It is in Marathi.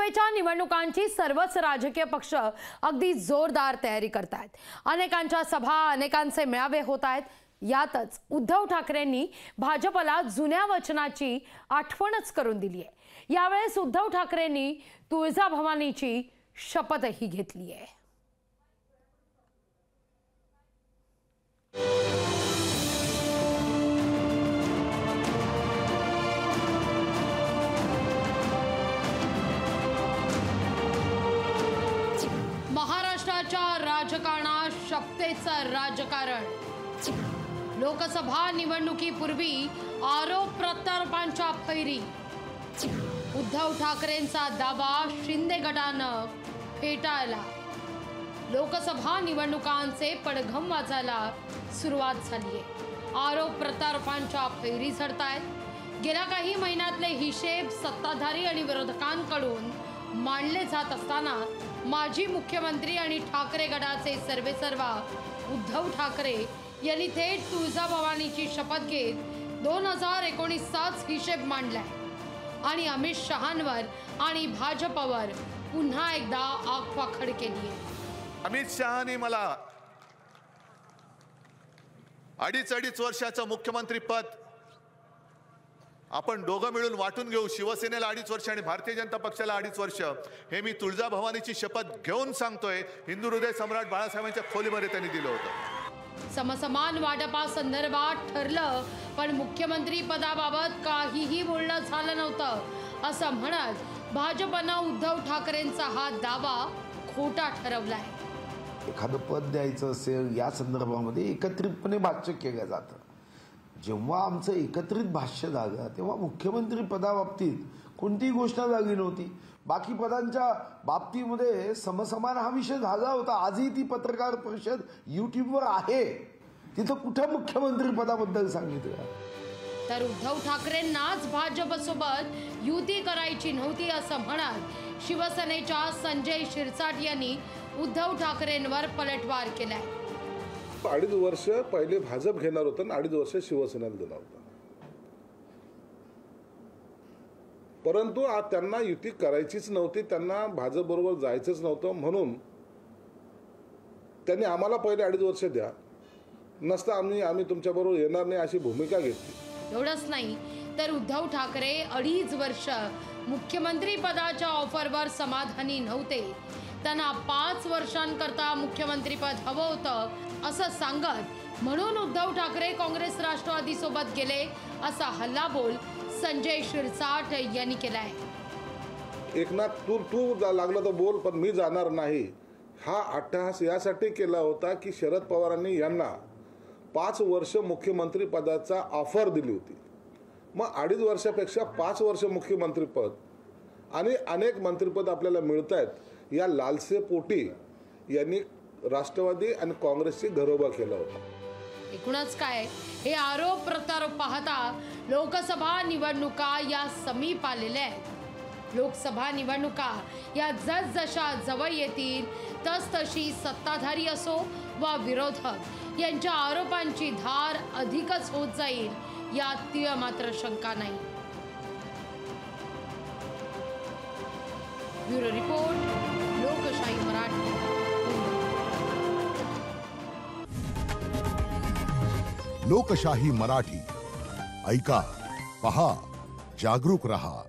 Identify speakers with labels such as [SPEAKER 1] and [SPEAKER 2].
[SPEAKER 1] लोकसभेच्या निवडणुकांची सर्वच राजकीय पक्ष अगदी जोरदार तयारी करतायत। अनेकांच्या सभा, अनेकांचे मेळावे होत आहेत। यातच उद्धव ठाकरेंनी भाजपला जुन्या वचनाची आठवणच करून दिली आहे। यावेळेस उद्धव ठाकरेंनी तुळजाभवानीची शपथही घेतली आहे। महाराष्ट्राच्या राजकारणात शपथेचं राजकारण। लोकसभा निवडणुकीपूर्वी आरोप प्रत्यारोपांच्या फैरी। उद्धव ठाकरेंचा दावा शिंदे गटानं फेटाळला। लोकसभा निवडणुकांचे पडघम वाजायला सुरुवात झाली आहे। आरोप प्रत्यारोपांच्या फैरी झडतायत। गेल्या काही महिन्यातले हिशेब सत्ताधारी आणि विरोधकांकडून मांडले जात असताना माजी मुख्यमंत्री आणि ठाकरे गटाचे सर्वेसर्वा उद्धव ठाकरे यांनी थेट तुळजाभवानीची शपथ घेत 2019चाच हिशेब मांडलाय आणि अमित शहांवर आणि भाजपवर पुन्हा एकदा आगपाखड केली आहे।
[SPEAKER 2] अमित शहांनी मला अडीच वर्षाचं मुख्यमंत्री पद आपण दोघं मिळून वाटून घेऊ। शिवसेनेला 2.5 वर्ष आणि भारतीय जनता पक्षाला 2.5 वर्ष, हे मी तुळजाभवानीची शपथ घेऊन सांगतोय। हिंदू हृदय सम्राट बाळासाहेबांच्या खोलीमध्ये त्यांनी दिलं होतं।
[SPEAKER 1] समसमान वाटपासंदर्भात ठरलं, पण मुख्यमंत्री पदाबाबत काहीही बोलणं झालं नव्हतं असं म्हणत भाजपनं उद्धव ठाकरेंचा हा दावा खोटा ठरवलाय।
[SPEAKER 3] एखादं पद द्यायचं असेल या संदर्भामध्ये एकत्रितपणे भाष्य केलं जातं। जेव्हा आमचं एकत्रित भाष्य झालं तेव्हा मुख्यमंत्री पदाबाबतीत कोणतीही घोषणा झाली नव्हती। बाकी पदांच्या बाबतीमध्ये समसमान हा विषय झाला होता। आजही ती पत्रकार परिषद YouTubeवर आहे, तिथं कुठं मुख्यमंत्री पदाबद्दल सांगितलं।
[SPEAKER 1] तर उद्धव ठाकरेंनाच भाजपसोबत युती करायची नव्हती असं म्हणत शिवसेनेच्या संजय शिरसाट यांनी उद्धव ठाकरेंवर पलटवार केलाय।
[SPEAKER 4] 2.5 वर्ष पहिले भाजप घेणार होतं आणि 2.5 वर्ष शिवसेनेला दिला होता, परंतु आज त्यांना युती करायचीच नव्हती, त्यांना भाजप बरोबर जायचंच नव्हतं, म्हणून त्यांनी आम्हाला पहिले 2.5 वर्ष द्या, नसता आम्ही तुमच्या बरोबर येणार नाही अशी भूमिका घेतली।
[SPEAKER 1] एवढंच नाही तर उद्धव ठाकरे 2.5 वर्ष मुख्यमंत्री पदाच्या ऑफरवर समाधानी नव्हते। त्यांना 5 वर्षांकरता मुख्यमंत्रीपद हवं होतं असं सांगत म्हणून उद्धव ठाकरे काँग्रेस राष्ट्रवादी सोबत गेले असा हल्लाबोल संजय शिरसाट यांनी केलाय।
[SPEAKER 4] एकनाथ तू लागला तर बोल, पण मी जाणार नाही हा अट्टहास यासाठी केला होता की शरद पवारांनी यांना 5 वर्ष मुख्यमंत्री पदाचा ऑफर दिली होती। मग 2.5 वर्षापेक्षा 5 वर्ष मुख्यमंत्रीपद आणि अनेक मंत्रिपद आपल्याला मिळत आहेत या लालसेपोटी यांनी राष्ट्रवादी आणि काँग्रेसची घरोबा केला होता।
[SPEAKER 1] एकूणच काय, हे आरोप प्रत्यारोप पाहता लोकसभा निवडणुका या समीप आलेल्या आहेत। लोकसभा निवडणुका या जसजशा जवळ येतील तसतशी सत्ताधारी असो वा विरोधक यांच्या आरोपांची धार अधिकच होत जाईल यात तीळ मात्र शंका नाही। ब्युरो रिपोर्ट, लोकशाही मराठी।
[SPEAKER 5] लोकशाही मराठी ऐका, पहा, जागरूक रहा।